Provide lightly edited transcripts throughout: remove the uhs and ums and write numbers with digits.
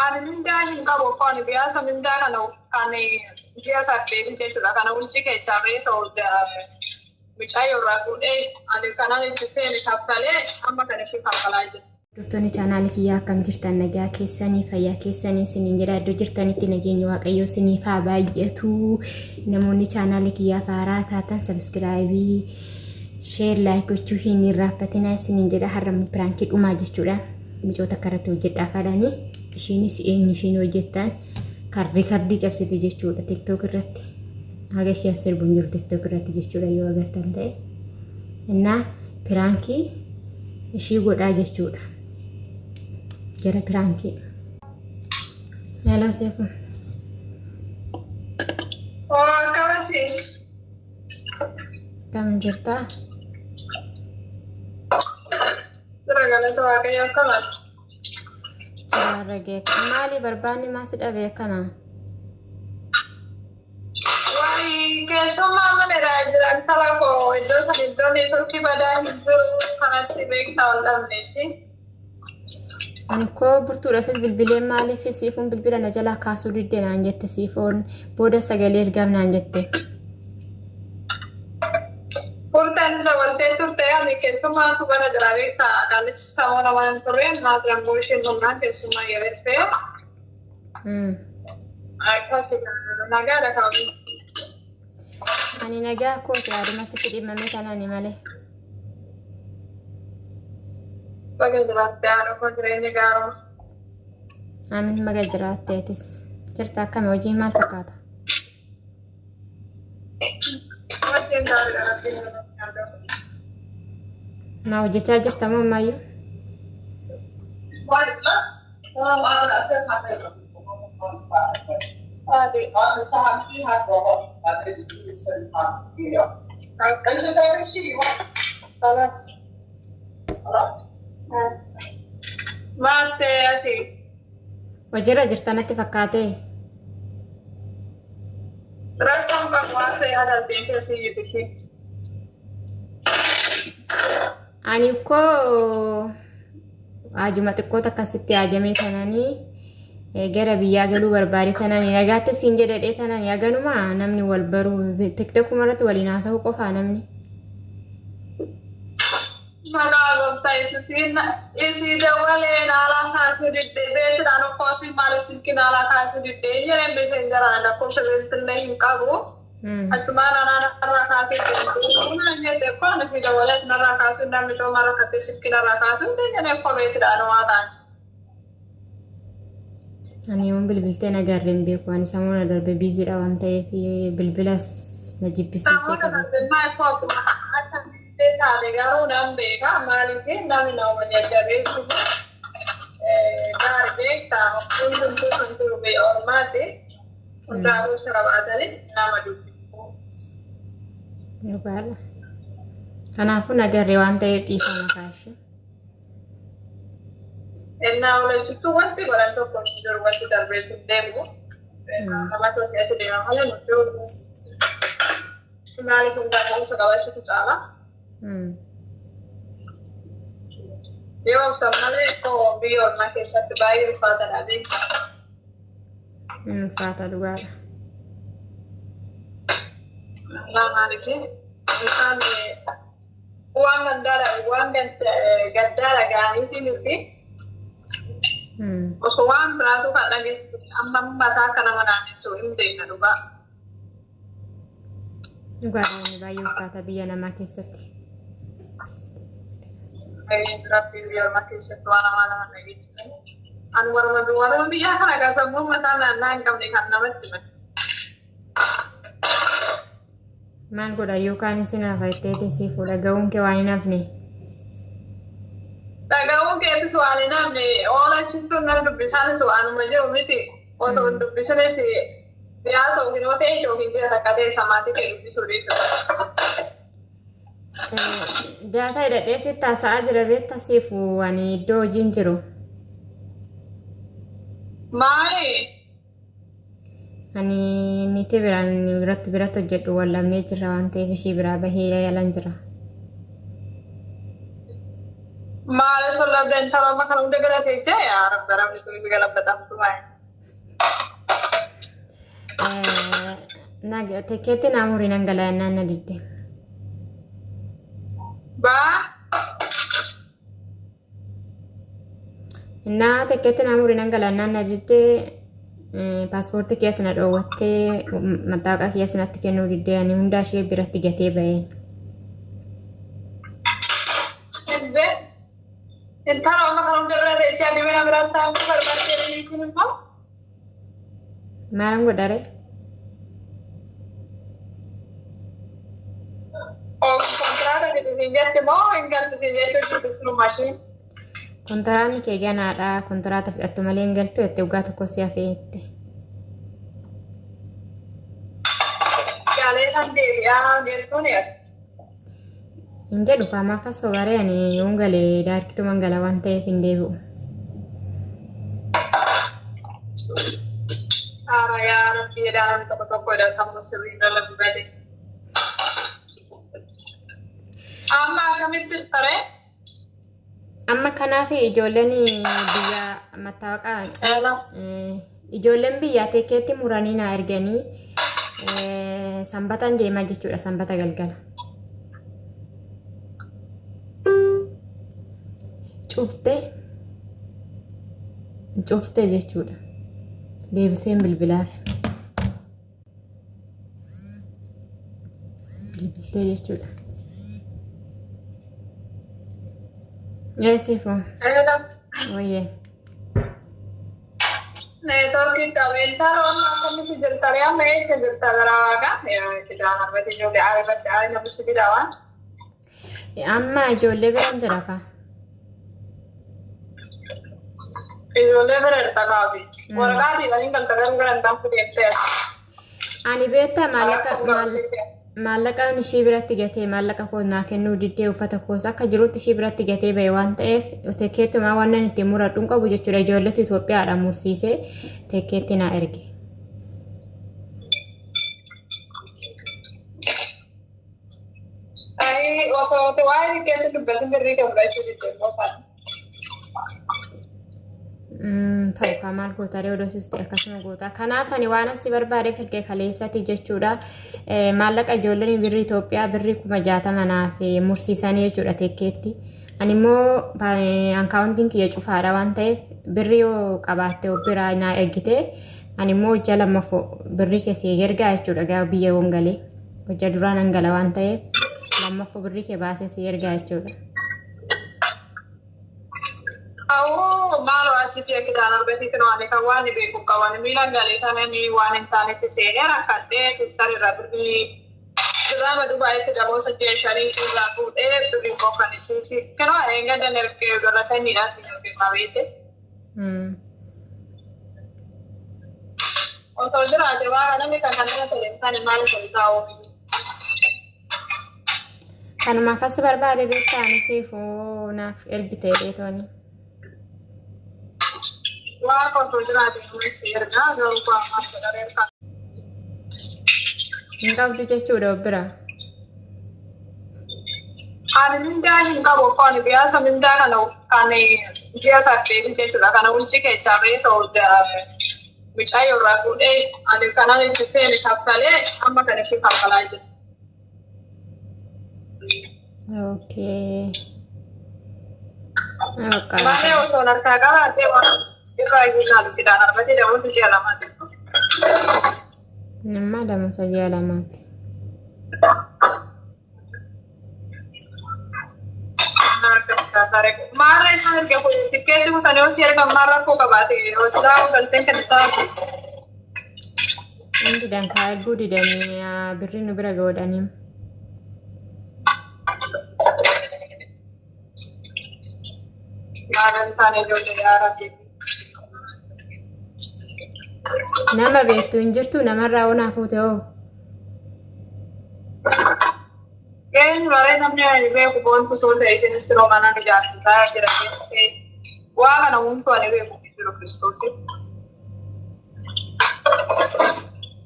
Ani mindaa hin qabu foon biyaasa mindaa kana kan ji'a saddeetii jechuudha. Kana ulci keessaa ba'ee ta'u mucaa irraa fuudhee ani kanaan itti seene kaffalee amma kan itti kaffalaa jira. Hordoftoonni chaanaala kiyyaa akkam jirtan nagaa keessanii fayyaa keessanii isiniin jedha iddoo jirtanitti nageenya waaqayyoo isiniif haa baay'atu. Namoonni chaanaala kiyyaa haaraa taatan sabiskiraayibii sheer laayik gochuu hin irraanfatinaa isiniin jedha. Har'a piraankii dhumaa jechuudha. Micoota karratti hojjedhaa fadhanii ishiinis ishiin hojjettan kardii cabsite jechuudha TikTok irratti. Haga ishee sirbuun jiru TikTok irratti jechuudha yoo agartan ta'e. Innaa piraankii ishii godhaa jechuudha. Gara piraankii. Yaalaa seefu. Akkasii. Kam jirtaa? Jira galata waaqayyo akkamitti? Jira geeka. Maali barbaanni maas dhabee kana? Wayi keessummaa mana irraa jiran tala koo iddoo san iddoon turkii badaa hin jiru kanatti beektaa ol dhabneeshi. Ani koo burtuudhaafis bilbileen maaliif siifuun bilbila na jalaa kaasuu diddee naan jette siifoon booda sagalee ergam naan jette. Furtaan isa waltee turte ani keessummaa subana jira beektaa kaanis samoora waan tureen maatiran booshin humnaan keessummaa yeroo akkasii nagaadha kaa'u. Ani nagaa kooti yaaduma sitti dhimmame kanani malee. Baga jiraattee haadha koo jireenya gaaroo. Amin baga jiraatteetis. Jirta akkami hojii maal fakkaata? Hojiin gaarii garaatti Ma hojjechaa jirta moo ammayyuu? Maatee asii. Hojiirra jirta natti fakkaatee. Rakkoon qabu haasa'e adalteen keessi jibbisi. Ani koo ajuma xiqqoota akkasitti ajamee tananii gara biyyaa galuu barbaade tananii nagaatti siin jedhadhee tananii haganuma namni wal baruu TikTokuma irratti waliin haasa'uu qofaa namni. Maqaa gooftaa Yesuusiin isii dawalee naalaa kaasuu diddee beektaan okkoosi maaliif silki naalaa kaasuu diddee jedheen bishaan jaraan lakkoofsa beektillee hin qabu. Achumaan narraa kaasuu diddee kunaan jette koon isii dawalee narraa kaasuu namni too mara kattee silki narraa kaasuu diddee jedhee koo beektaan waa ta'an. Ani yoon bilbiltee nagarreen beeku ani samuuna darbe biiziidha waan ta'eef bilbilas na jibbisiisee qabu. Taale garuu nan beeka maaliif namni nama jajjabeessu gaarii beektaa hundumtuu kan jiru bee ormaati hundaafuu sira baatanii nama dubbisu. Dhugaadha. Kanaafuu nagarree waan ta'eef dhiifama kaashee. Ennaa olaanchittuu wanti godhan tokko hin jiru wanti darbeessu deemu. Nama tosii achi deemaa malee nuti jiru. Maaliif hundaa ta'umsa qabachuutu caala. Yoo obsan malee koo biyya ormaa keessatti baay'ee ulfaataadha beektaa. Ulfaata dhugaadha. Maaliif isaan waan gaddaadha gaaniitii nuti osoo waan biraatu kan dhageessu amma mataa akka nama naannessu hin beekna dhugaa. Dhugaadha baay'ee ulfaata biyya namaa keessatti. Rabbi biyya ormaa keessatti waan nama dhageessisan. Ani warma biyyaa kana kasammuu mataa naannaa hin qabne kan namatti himan. Maal godha yookaan isin hafaayitteetii si fuudha ga'uun kee waan hin hafne. Dhaga'uun keetis waan hin hafne oolachittuu nan dubbisaanis waanuma jiru miti osoo hin dubbisinis siyaasa yookiin yoo ta'e yookiin jira takka ta'e samaatii ta'e dubbisuu dhiisudha. Daataa hidhadhee sitti haasa'aa jira beektaa siifu ani iddoo hojiin jiru. Maali? Ani niti biraan biratti hojjedhu wallamnee jirra waan ta'eef ishii biraa bahee yaalan jira. Maal sola bentara makan udah gara teja ya Arab Arab itu segala betah tuai. Naga tekete namuri nangala nana dite. Ba Na tekete namuri nangala nana dite pasporti kiyasna dhowatte mataqa kiyasnatti kennu dide ani hunda shee biratti gatee bayen. Entara makan udah gara teja di mana beranta aku berbagi ini kunci. Malam godare. Oh, kontrata gitu sih jadi mau enggak tuh sih jadi itu semua masih. Kontraani kee ganaadha kontraata fidhattu malee hin galtu jette waggaa tokko si hafeette. Galee san deebi'aa geettuun yaadde. Hin jedhu qaamaaf as sobaree ani yoon galee daarkitu mangala waan ta'eef hin deebi'u. Ara yaa rabbi jedhaan tokko tokkodha sammuu sirrii jala dubbate. Amma akkamitti taree? Amma kanaaf ijoolleen biyya mattaawaqaa ijoolleen biyya teekkeetti muranii na erganii sanbataan deemaa jechuudha sanbata galgala. Cuuftee jechuudha. Deebiseen bilbilaaf. Bilbiltee jechuudha. Sifo. Oye. Networking kawentar akkamitti jirtare amma eessa jirta garaaga kidaan argate ijoollee argate ayi namatti bidaawan. Amma ijoollee biraan jira ka. Ijoollee bira jirta kaafi. Waraqaatii waliin galta garuu garantaan fudeemtee. Ani beektaa maallaqaan ishee biratti gatee maallaqa koo naa kennuu diddee uffata koos akka jirutti ishee biratti gatee bahe waan ta'eef teekkeettumaa waan inni ittiin muradhuun qabu jechuudha ijoolletu Itoophiyaadhaan mursiisee teekkeetti naa erge. Ayi osoo waa'ee teekkeetti dubbatu birrii kan fudhachuu diddee boofaan. Ta'u kan maal gootaree odoosiste akkasuma goota. Kanaaf ani waan asii barbaadeef ergee kaleessatti jechuudha. Maallaqa ijoolleen birrii Itoophiyaa birrii 60,000 naaf mursiisanii jechuudha teekkeetti. Ani immoo akkaawuntiin kiyya cufaadha waan ta'eef birrii yoo qabaatte biraa naa ergite ani immoo hojjaa lammaffoo birrii keessee ergaa jechuudha gaafa biyya wongalee. Hojjaa duraan hangala waan ta'eef lammaffoo birrii kee baasee si ergaa jechuudha. Maalo asitti kidaan argate kinoani kan waan beeku qaban miilan galee sananii waan hin taanetti seenee rakkadhee sistar irraa birrii dirama Dubaayitti daboota jeeshanii irraa fuudhee birrii bokan ishiiti kinoo eeggadan ergee gara saniidhaatti ergee qabeete. Osoo jiraate waa namni kan kanarra telefoonii maal taa'u. Kanumaaf as barbaade beektaa ani siifuu naaf ergitee dheetooni. Waa kosoo jiraate nuti ergaa garuu ammas godhareerka. Hin qabdu jechuudha bira. Ani mindaa hin qabu foon biyaasa mindaa kana kan ji'a 8 jechuudha kana ulci keessaa ba'ee ta'u mucaa irraa fuudhee ani kanan itti seene kaffalee amma kan ishee kaffalaa jirti. Okay. Malee osoo harkaa qabaatee waan irraa iyyuu kidaan argatee daboota ji'a lamaati. Nama daboota ji'a lamaati. Maarra isaan erga tikkeetti butanii osoo erga maarra koo qabaate hojiidhaa galteen kan taatu. Inni dankaa erguu didanii birrii nu bira godhanii. Nama beektu hin jirtu namarraa onaa fuute hoo? Baree namni beeku boontu soo ta'e isinis yeroo mana ijaarsisaa jiran jettee waa kana hunduu ani beeku jiru Kiristoosi.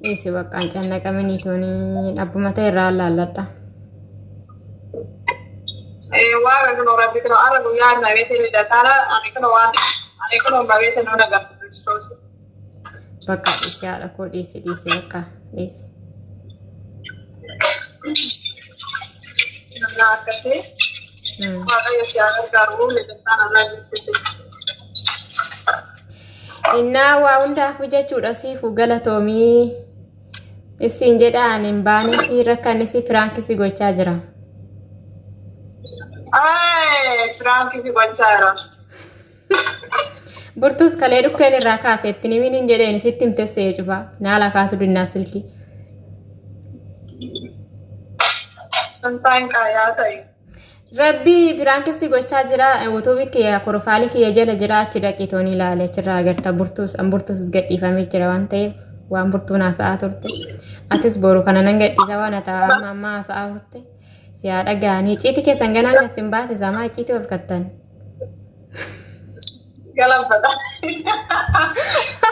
Eessi baqqaan cannaqamanii toonii dhabbuma ta'e irraa laalladha. Waa argu rabbi kana argu ya na bete ni datara ani kana ma bete no naga Kristos bakka isyaadha koo dhiisi bakka dhiisi namna akkasi waaqayyo si gargaaru leedataan Allah jibbisi innaa waa hundaaf jechuudha siifu galatoomii isin jedhaan hin baane si rakkanne si piraankisi gochaa jira piraankisi gochaa jira burtuus kalee dhukkeen irraa kaaseetti ni minin jedheen sitti himtessee cufa naala kaasu dinnaa silkii Santaan kaayaa ta'e. Rabbi piraankisi gochaa jira utuubii kiyya korofaalii kiyya jala jira achi dhaqitoon ilaale achirraa agarta burtuus gadhiifamee jira waan ta'eef waan burtuun haasa'aa turte atis boru kana nan gadhiisa waan ta'aa mammaa haasa'aa turte si haa dhaga'anii icciitii keessan ganaan kasin baasisa maa icciitii of kattan.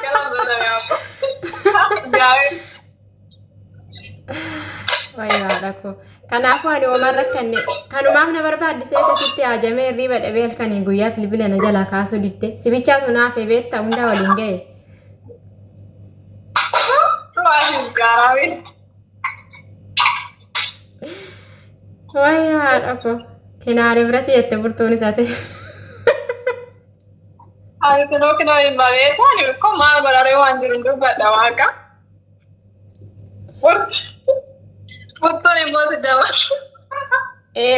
Galambata yaako. Gaa'is. Wayyaa dhaqoo. Kanaafuu ani ooman rakkanne kanumaaf na barbaaddisee keessatti haajamee riba dhabee halkanii guyyaa bilbila na jalaa kaasuu didde sibichaatu naaf beetta hundaa waliin ga'e. Waan gaaraawee. Wayyaa dhaqoo kinaaree biratti jette burtuun isaa ta'e. Ani kinoo hin bareedaa kun maal bararee waan jiru dubbadha waaqa. Burtuun immoo si dabalu.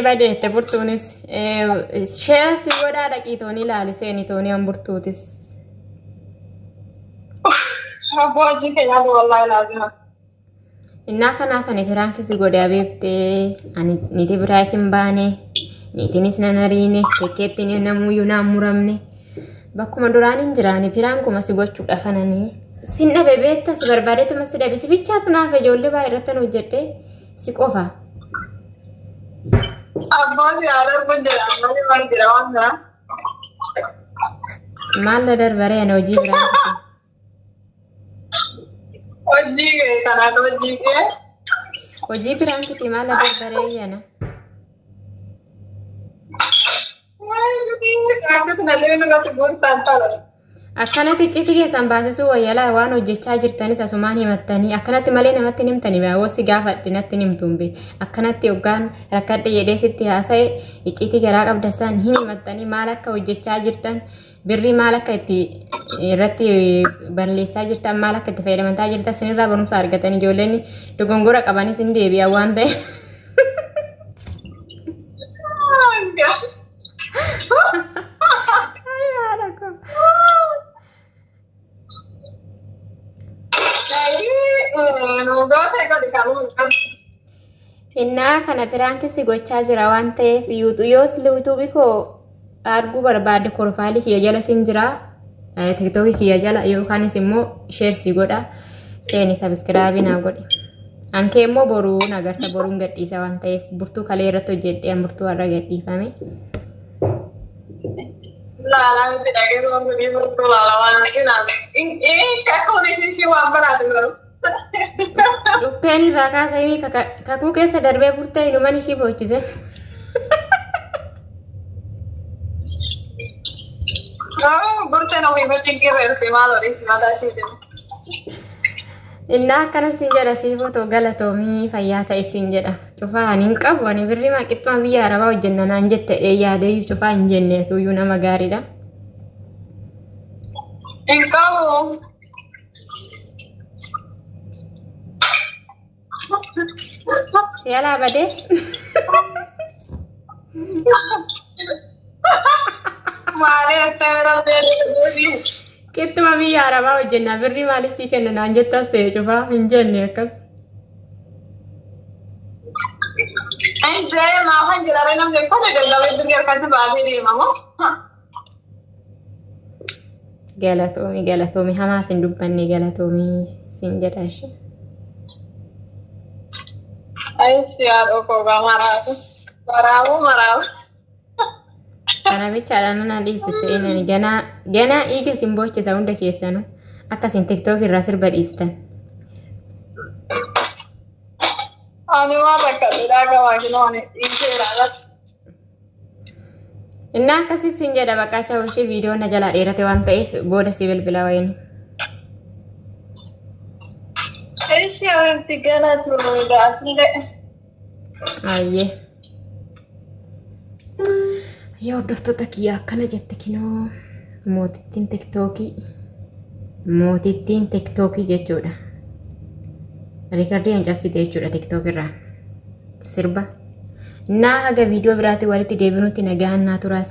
Badeette burtuunis sheera si godhaa dhaqiitoon ilaali seenitoon an burtuutis. Abboojiin keenya wallaahi ilaajima. Innaa kanaaf ani piraankisi godhee abeebtee ani niiti biraa isin baane niitiinis nan hariine tekkeettiin namuyyuu naan muramne bakkuma duraan hin jiraane piraankuma si gochuudha fananii. Sin dhabe beetta si barbaadeetuma si dhabe si bichaatu naaf ijoollee baay'irratti nu hojjedhe si qofa. Abbooji yaadar kun jedhama maal jira waan biraa. Maal la darbaree ana hojii biraa. Hojii kanaa hojii kee. Hojii biraankiti maal la darbaree yana. Akkanatti icciitii keessan baasisuu wayyalaa waan hojjechaa jirtanis asumaan himattanii akkanatti malee namatti himtanii baawwasi gaafadhe natti himtuun be akkanatti hoggaan rakkadhe jedhee sitti haasa'e icciitii garaa qabdasaan hin himattanii maal akka hojjechaa jirtan birrii maal akka itti irratti balleessaa jirtan maal akka itti fayyadamantaa jirtan sinirraa barumsa argatanii ijoolleen dogongora qabanis hin deebi'an waan ta'e. Innaa kana piraankisi gochaa jira waan ta'eef yoos yuutuubii koo arguu barbaadde korofaalii kiyya jala sin jira tiktookii kiyya jala yookaanis immoo sheersii godha seeni sabiskiraabii naa godhe ankee immoo boruu nagarta boruun gadhiisa waan ta'eef burtuu kalee irratti hojjedhee burtuu har'a gadhiifame. Laalaa miti dhagee gurguranii burtuu laalaa waan arginu kakkuun ishee waan baraatu garuu. Dhukkeen irraa kaasanii kakuu keessa darbee burtee inuman ishii boochise. Burteen ofii machiin qirreessite maal odeessi mataa ishee jedhu. Innaa akkana siin jedha siifootoo galatoomii fayyaa ta'e siin jedha. Cufaa ani hin qabu ani birrii maaqixxuma biyya arabaa hojjenna naan jette yaadayyuu cufaa hin jenneetuyyuu nama gaariidha. Hin qabu. Siala badee. Maalee akka yeroo beeku. Kittuma biyya arabaa hojjenna birrii maaliif sii kenna naan jetta ta'e cufaa hin jenne akkas. Enjee maafan jiraare namni kun daldala birrii harkatti baatee deemamu. Galatoomi hamaa sin dubbanne galatoomi sin jedha ishee. Aisyah kok marah. Marah. Kana bichaadhaan nana dhiisisee ganaa dhiiga sin boochisa hunda keessanuu akkasin tiktook irraa sirba dhiistan. Ani waan akka dhiiraa qabaa kinooni dhiisee irraa Innaa akkasii siin jedha bakka chaawushii viidiyoo na jalaa dheerate waan ta'eef booda si bilbila wayini. Eessi awwaalti galatu raatillee. Ayyee. Yaa hordoftoota kiyya akkana jette kinoo mootittiin tiktookii jechuudha. Riikardii hancabsite jechuudha tiktookirraa. Sirba. Naa haga viidiyoo biraatti walitti deebinutti nagaan naa turaa.